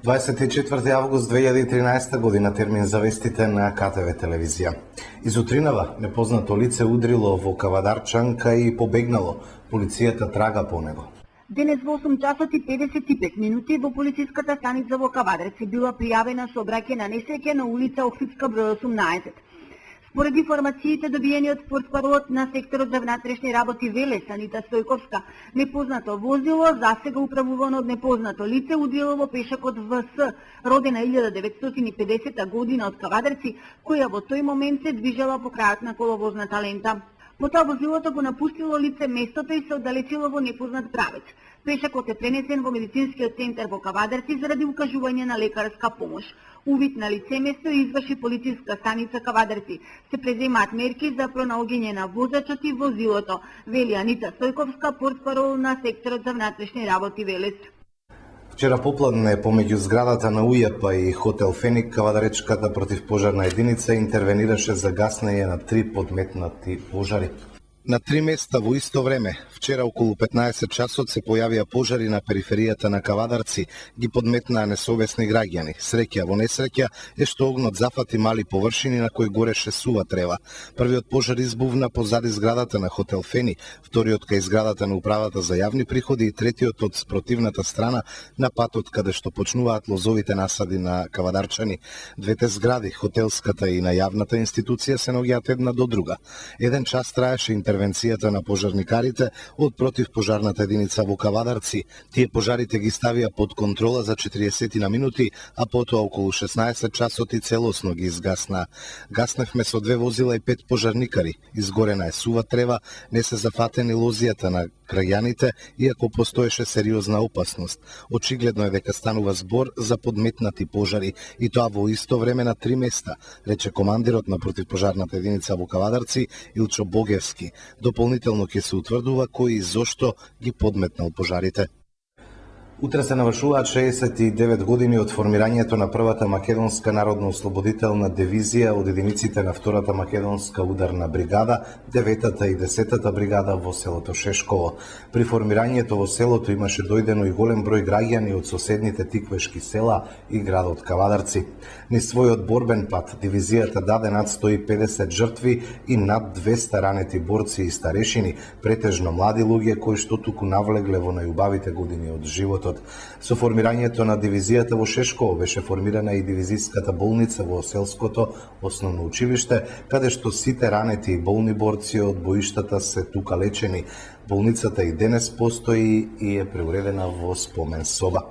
24 август 2013 година, термин за вестите на КТВ телевизија. Изутринава непознато лице удрило во Кавадарчанка и побегнало. Полицијата трага по него. Денес во 8 часот и 55 минути во полициската станица во Кавадарци била пријавена сообраќајна на несреќа на улица Охридска број 18. Според информациите добиени од портпаролот на секторот за внатрешни работи Велес, Анита Стојковска, непознато возило, засега управувано од непознато лице, удрило во пешакот ВС, родена 1950 година од Кавадарци, која во тој момент се движела по крајот на коловозната лента. Потоа возилото го напустило лице местото и се оддалечило во непознат правец. Пешакот е пренесен во медицинскиот центар во Кавадарци заради укажување на лекарска помош. Увид на лице место изврши полициска станица Кавадарци. Се преземаат мерки за пронаоѓање на возачот и возилото, вели Анита Стојковска, портпарол на секторот за внатрешни работи Велес. Вчера попладне помеѓу зградата на УЈП и хотел Феник, Кавадаречката противпожарна единица интервенираше за гаснење на 3 подметнати пожари. На 3 места во исто време, вчера околу 15 часот се појавија пожари на периферијата на Кавадарци, ги подметнаа несовесни граѓани. Среќа во несреќа е што огнот зафати мали површини на кои гореше сува трева. Првиот пожар избувна позади зградата на хотел Фени, вториот кај зградата на управата за јавни приходи и третиот од спротивната страна на патот каде што почнуваат лозовите насади на Кавадарчани. Двете згради, хотелската и најавната институција, се наоѓаат една до друга. Еден час траеше интервенцијата на пожарникарите од противпожарната единица во Кавадарци. Тие пожарите ги ставија под контрола за 40 на минути, а потоа околу 16 часот и целосно ги изгасна. Гасневме со 2 возила и 5 пожарникари. Изгорена е сува трева, не се зафатени лозијата на граѓаните, иако постоеше сериозна опасност. Очигледно е дека станува збор за подметнати пожари, и тоа во исто време на 3 места, рече командирот на противпожарната единица во Кавадарци Илчо Богевски. Дополнително ќе се утврдува кој и зошто ги подметнал пожарите. Утре се навршуваат 69 години од формирањето на првата македонска народно-ослободителна дивизија од единиците на втората македонска ударна бригада, 9-та и 10-та бригада во селото Шешково. При формирањето во селото имаше дојдено и голем број граѓани од соседните тиквешки села и градот Кавадарци. Низ својот борбен пат, дивизијата даде над 150 жртви и над 200 ранети борци и старешини, претежно млади луѓе кои што туку навлегле во најубавите години од животот. Со формирањето на дивизијата во Шешково беше формирана и дивизиската болница во селското основно училиште, каде што сите ранети и болни борци од боиштата се тука лечени. Болницата и денес постои и е преуредена во спомен соба.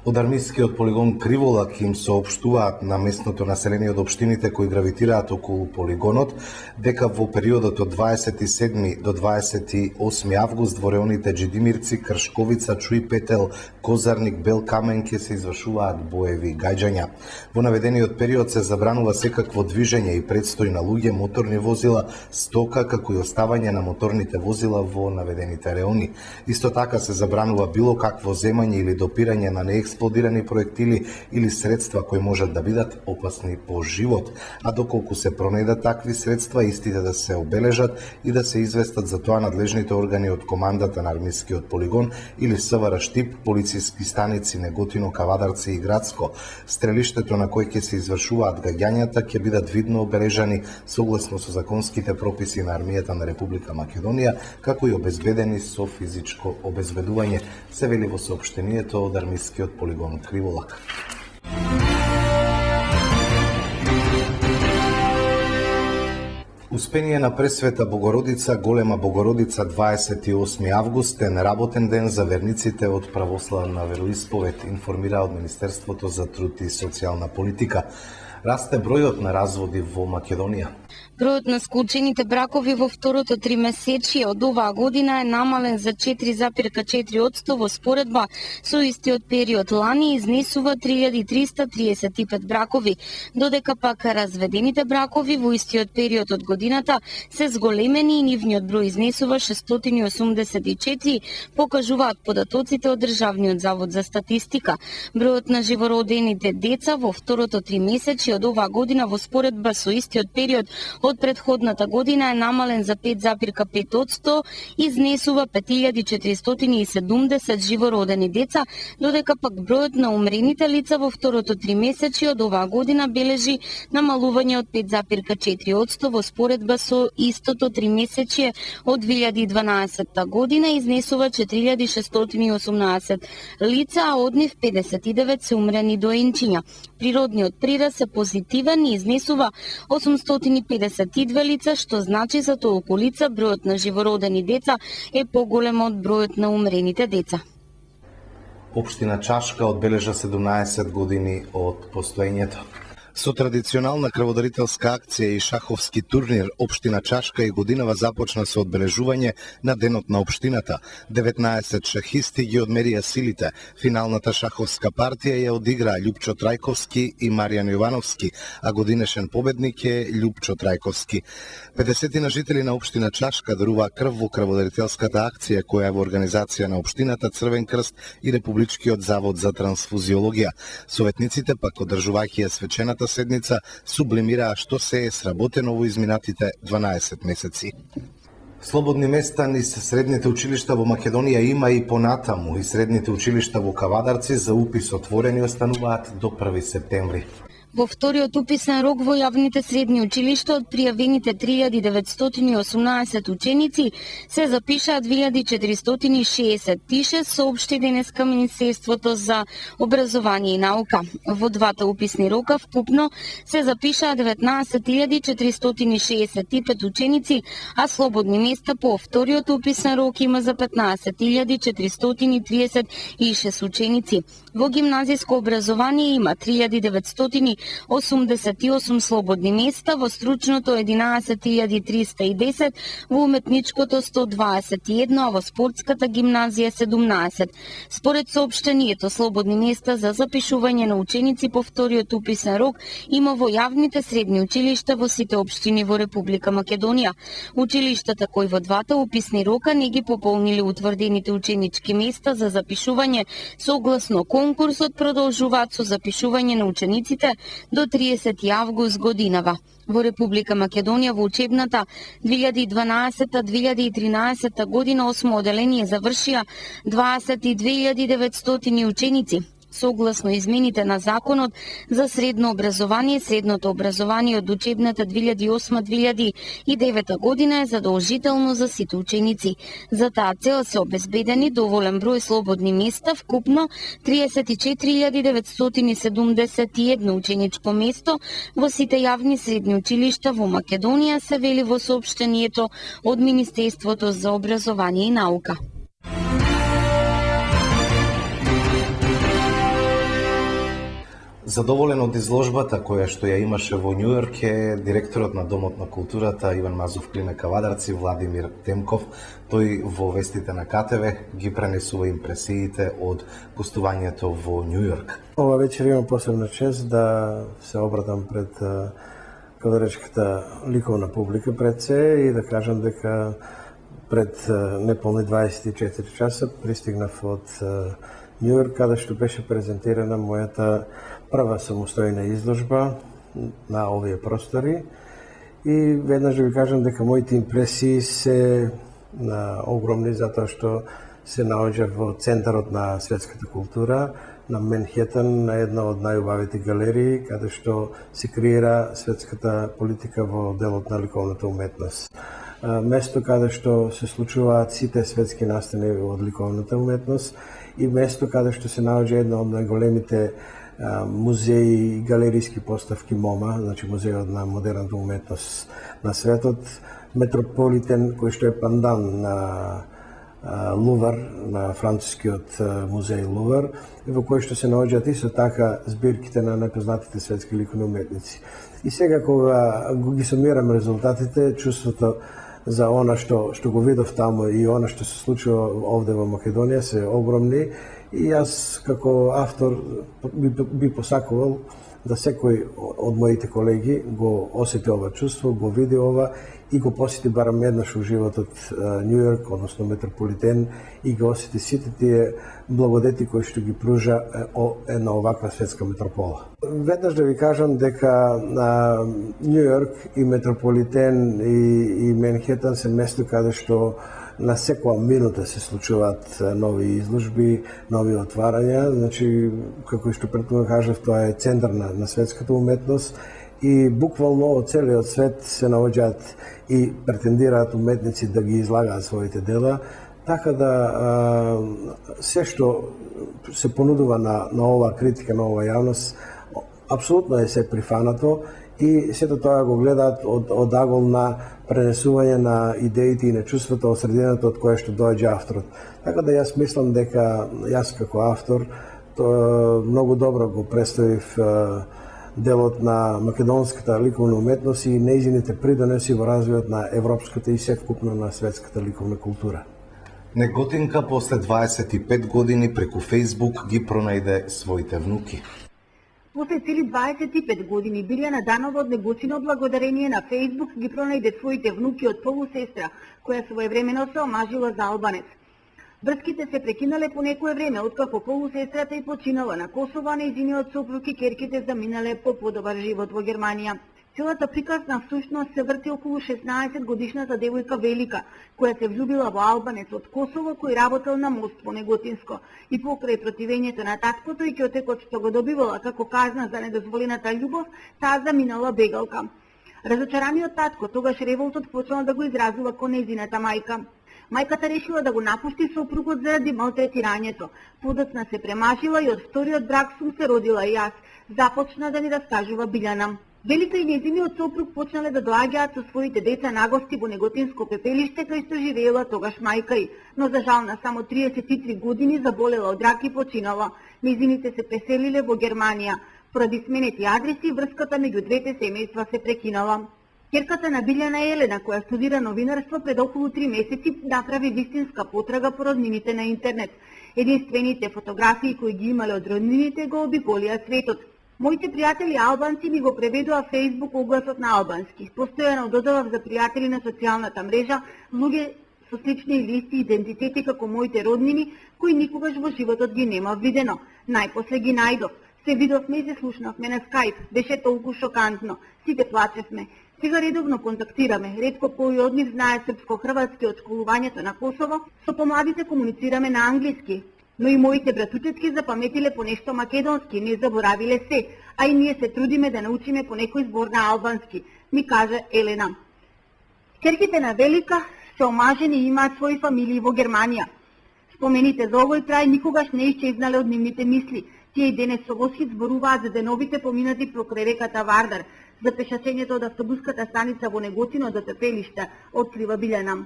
Од армискиот полигон Криволак им соопштуваат на местното население од општините кои гравитираат околу полигонот дека во периодот од 27 до 28 август во реоните Джидимирци, Кршковица, Чуј Петел, Козарник, Бел Камен ќе се извршуваат боеви гаѓања. Во наведениот период се забранува секакво движење и предстој на луѓе, моторни возила, стока, како и оставање на моторните возила во наведените реони. Исто така се забранува било какво земање или допирање на неексплодирани проектили или средства кои можат да бидат опасни по живот, а доколку се пронајдат такви средства, истите да се обележат и да се известат за тоа надлежните органи од командата на армискиот полигон или СВР Штип, полициски станици Неготино, Кавадарци и Градско. Стрелиштето на кој ќе се извршуваат гаѓањата ќе бидат видно обележани согласно со законските прописи на армијата на Република Македонија, како и обезбедени со физичко обезбедување, се вели во соопштението од армискиот полигон Криволак. Успение на Пресвета Богородица, Голема Богородица, 28 август е неработен ден за верниците од православна вероисповед, информира од Министерството за труд и социјална политика. Расте бројот на разводи во Македонија. Бројот на склучените бракови во второто 3 месечие од оваа година е намален за 4,4% во споредба со истиот период лани, изнесува 3335 бракови, додека пак разведените бракови во истиот период од годината се зголемени и нивниот број изнесува 684, покажуваат податоците од Државниот завод за статистика. Бројот на живородените деца во второто 3 месечие месечи од оваа година во споредба со истиот период од претходната година е намален за 5,5%, изнесува 5470 живородени деца, додека пак бројот на умрените лица во второто тримесечие од оваа година бележи намалување од 5,4% во споредба со истото тримесечие од 2012 година, изнесува 4618 лица, а од нив 59 се умрени доенчиња. Природниот прираст е позитивен и изнесува 852 лица, што значи за толку лица бројот на живородени деца е поголем од бројот на умрените деца. Општина Чашка одбележа 17 години од постоењето. Со традиционална крводарителска акција и шаховски турнир, општина Чашка и годинава започна со одбележување на денот на општината. 19 шахисти ги одмерија силите. Финалната шаховска партија ја одиграа Љупчо Трајковски и Маријан Јовановски, а годинешен победник е Љупчо Трајковски. 50 на жители на општина Чашка даруваа крв во крводарителската акција која е во организација на општината, Црвен крст и Републичкиот завод за трансфузиологија. Советниците пак одржувајќи ја свечената седница сублимираа што се е сработено во изминатите 12 месеци. Слободни места низ средните училишта во Македонија има и понатаму, и средните училишта во Кавадарци за упис отворени остануваат до 1 септември. Во вториот уписен рок во јавните средни училишта од пријавените 3918 ученици се запишаа 2460, тише соопшти денеска Министерството за образование и наука. Во двата уписни рока вкупно се запишаа 19465 ученици, а слободни места по вториот уписен рок има за 15436 ученици. Во гимназиско образование има 3988 слободни места, во стручното 11310, во уметничкото 121, а во спортската гимназија 17. Според соопштението, слободни места за запишување на ученици по вториот уписен рок има во јавните средни училишта во сите општини во Република Македонија. Училиштата кои во двата уписни рока не ги пополниле утврдените ученички места за запишување согласно конкурсот продолжуваат со запишување на учениците до 30 август годинава. Во Република Македонија во учебната 2012-2013 година 8 оделение завршија 22.900 ученици. Согласно измените на Законот за средно образование, средното образование од учебната 2008-2009 година е задолжително за сите ученици. За таа цел се обезбедени доволен број слободни места, вкупно 34.971 ученичко место во сите јавни средни училишта во Македонија, се вели во соопштението од Министерството за образование и наука. Задоволен од изложбата која што ја имаше во Њујорк е директорот на Домот на културата Иван Мазов Климе Кавадарци, Владимир Темков. Тој во вестите на КТВ ги пренесува импресиите од гостувањето во Њујорк. Ова вечер имам посебна чест да се обратам пред кавадаречката ликовна публика пред се и да кажам дека пред неполни 24 часа пристигнав од Њујорк, каде што беше презентирана мојата прва самостојна изложба на овие простори. И веднаш да ви кажам дека моите импресии се огромни, затоа што се наоѓа во центарот на светската култура, на Менхетан, на една од најубавите галерии, каде што се креира светската политика во делот на ликовната уметност. Место каде што се случуваат сите светски настани од ликовната уметност и место каде што се наоѓа една од најголемите музеи и галериски поставки МОМА, значи музејот на модерната уметност на светот, Метрополитен, кој што е пандан на Лувар, на францускиот музеј Лувар, и во кој што се наоѓаат исто така збирките на најпознатите светски ликовни уметници. И сега кога ги сумирам резултатите, чувството за она што го видов таму и она што се случува овде во Македонија се огромни и јас како автор би посакувал да секој од моите колеги го осети ова чувство, го види ова и го посети барам еднаш во животот Њу Йорк, односно метрополитен, и го осети сите тие благодети кои што ги пружа една оваква светска метропола. Веднаш да ви кажам дека Њу Йорк и метрополитен и Менхетан се место каде што на секоја минута се случуваат нови изложби, нови отварања. Значи, како што претходно кажав, тоа е центар на светската уметност и буквално од целиот свет се наоѓаат и претендираат уметници да ги излагаат своите дела, така да се што се понудува на оваа критика, на оваа јавност, апсолутно е се прифанато и сето тоа го гледаат од агол на пренесување на идеите и на чувствата од средината од кое што доаѓа авторот. Така да јас мислам дека јас како автор многу добро го представив делот на македонската ликовна уметност и нејзините придонеси во развојот на европската и севкупно на светската ликовна култура. Неготинка после 25 години преку Фејсбук ги пронајде своите внуки. После цели 25 години Билјана Данова од Неготино благодарение на Фејсбук ги пронајде своите внуки од полусестра, која своевремено се омажила за албанец. Врските се прекинале по некое време, откако полусестрата и починала на Косово, а нејзиниот сопруг и керките заминале по подобар живот во Германија. Целата приказна всушност се врти околу 16 годишната девојка Велика, која се влюбила во албанец од Косово кој работел на мост во Неготинско и покрај противењето на таткото и ќотекот што го добивала како казна за недозволената љубов, таа заминала бегалка. Разочараниот татко тогаш револтот почнал да го изразува кон нејзината мајка. Мајката решила да го напушти сопругот заради малтретирањето. Подоцна се премажила и од вториот брак сум се родила и јас, започна да ни раскажува Билјана. Велика и нејзиниот сопруг почнале да доаѓаат со своите деца на гости во Неготинско пепелиште кај што живеела тогаш мајка ѝ, но за жал на само 33 години заболела од рак и починала. Нејзините се преселиле во Германија. Поради сменети адреси, врската меѓу двете семејства се прекинала. Ќерката на Билјана Елена, која студира новинарство, пред околу 3 месеци направи вистинска потрага по роднините на интернет. Единствените фотографии кои ги имале од роднините го обиколија светот. Моите пријатели албанци ми го преведува Фејсбук огласот на албански. Постојано додавав за пријатели на социјалната мрежа луѓе со слични листи идентитети како моите роднини, кои никогаш во животот ги немав видено. Најпосле ги најдов. Се видовме и се слушнавме на Скајп. Беше толку шокантно. Сите плачевме. Сега редовно контактираме, ретко кој од нив знае српско-хрватски од школувањето на Косово, со помладите комуницираме на англиски. Но и моите братучетки запаметиле по нешто македонски, не заборавиле се, а и ние се трудиме да научиме по некој збор на албански, ми каже Елена. Ќерките на Велика се омажени и имаат своји фамилии во Германија. Спомените за овој крај никогаш не исчезнале од нивните мисли. Тие и денес со восхит зборуваат за деновите поминати покрај реката Вардар, за пешачењето од автобуската станица во Неготино до пепелишта, открива Билјана.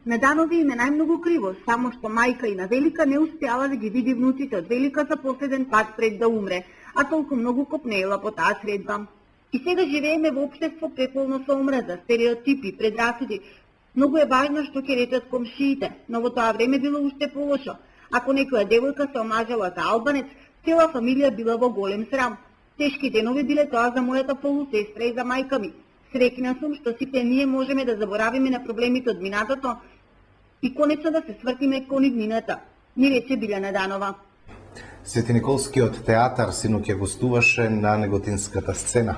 На Данови им е најмногу криво, само што мајка и на Велика не успеала да ги види внуците од Велика за последен пат пред да умре, а толку многу копнеела по таа средба. И сега живееме во општество преполно со омраза, стереотипи, предрасуди. Многу е важно што ќе речат комшиите, но во тоа време било уште полошо. Ако некоја девојка се омажала за албанец, цела фамилија била во голем срам. Тешки денови биле тоа за мојата полусестра и за мајка ми. Среќна сум што сите ние можеме да заборавиме на проблемите од минатото и конечно да се свртиме кон иднината, ни рече Билјана Данова. Свети Николскиот театар синоќа гостуваше на неготинската сцена.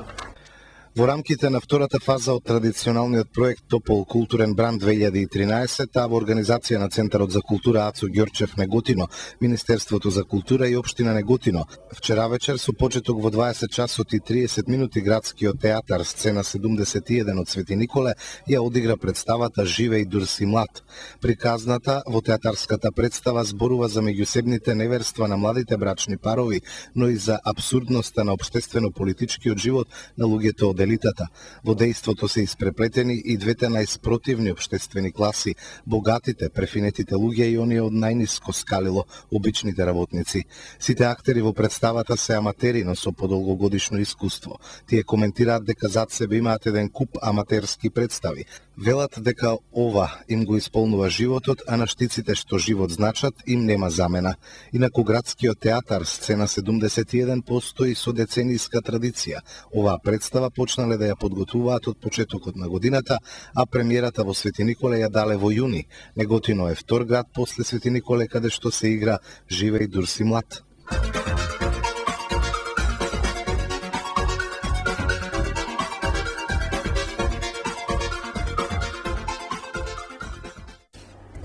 Во рамките на втората фаза од традиционалниот проект Топол културен бранд 2013, во организација на Центарот за култура Ацо Ѓорчев Неготино, Министерството за култура и Општина Неготино, вчера вечер со почеток во 20 часот и 30 минути градскиот театар сцена 71 од Свети Николе ја одигра представата Живеј Дурси млад. Приказната во театарската представа зборува за меѓусебните неверства на младите брачни парови, но и за апсурдноста на општествено-политичкиот живот на луѓето од елитата. Во дејството се испреплетени и двете најспротивни општествени класи, богатите, префинетите луѓе и оние од најниско скалило, обичните работници. Сите актери во представата се аматери, но со подолгогодишно искуство. Тие коментираат дека зад себе имаат еден куп аматерски представи. Велат дека ова им го исполнува животот, а на штиците што живот значат им нема замена. Инаку градскиот театар, сцена 71, постои со деценијска традиција. Оваа представа почнале да ја подготвуваат од почетокот на годината, а премиерата во Свети Николе ја дале во јуни. Неготино е втор град после Свети Николе каде што се игра Живеј Дурси млад.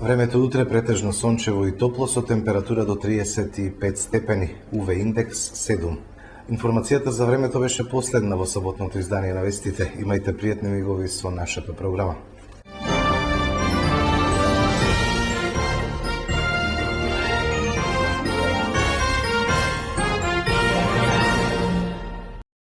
Времето утре претежно сончево и топло со температура до 35 степени, УВ индекс 7. Информацијата за времето беше последна во саботното издание на вестите. Имајте пријатни мигови со нашата програма.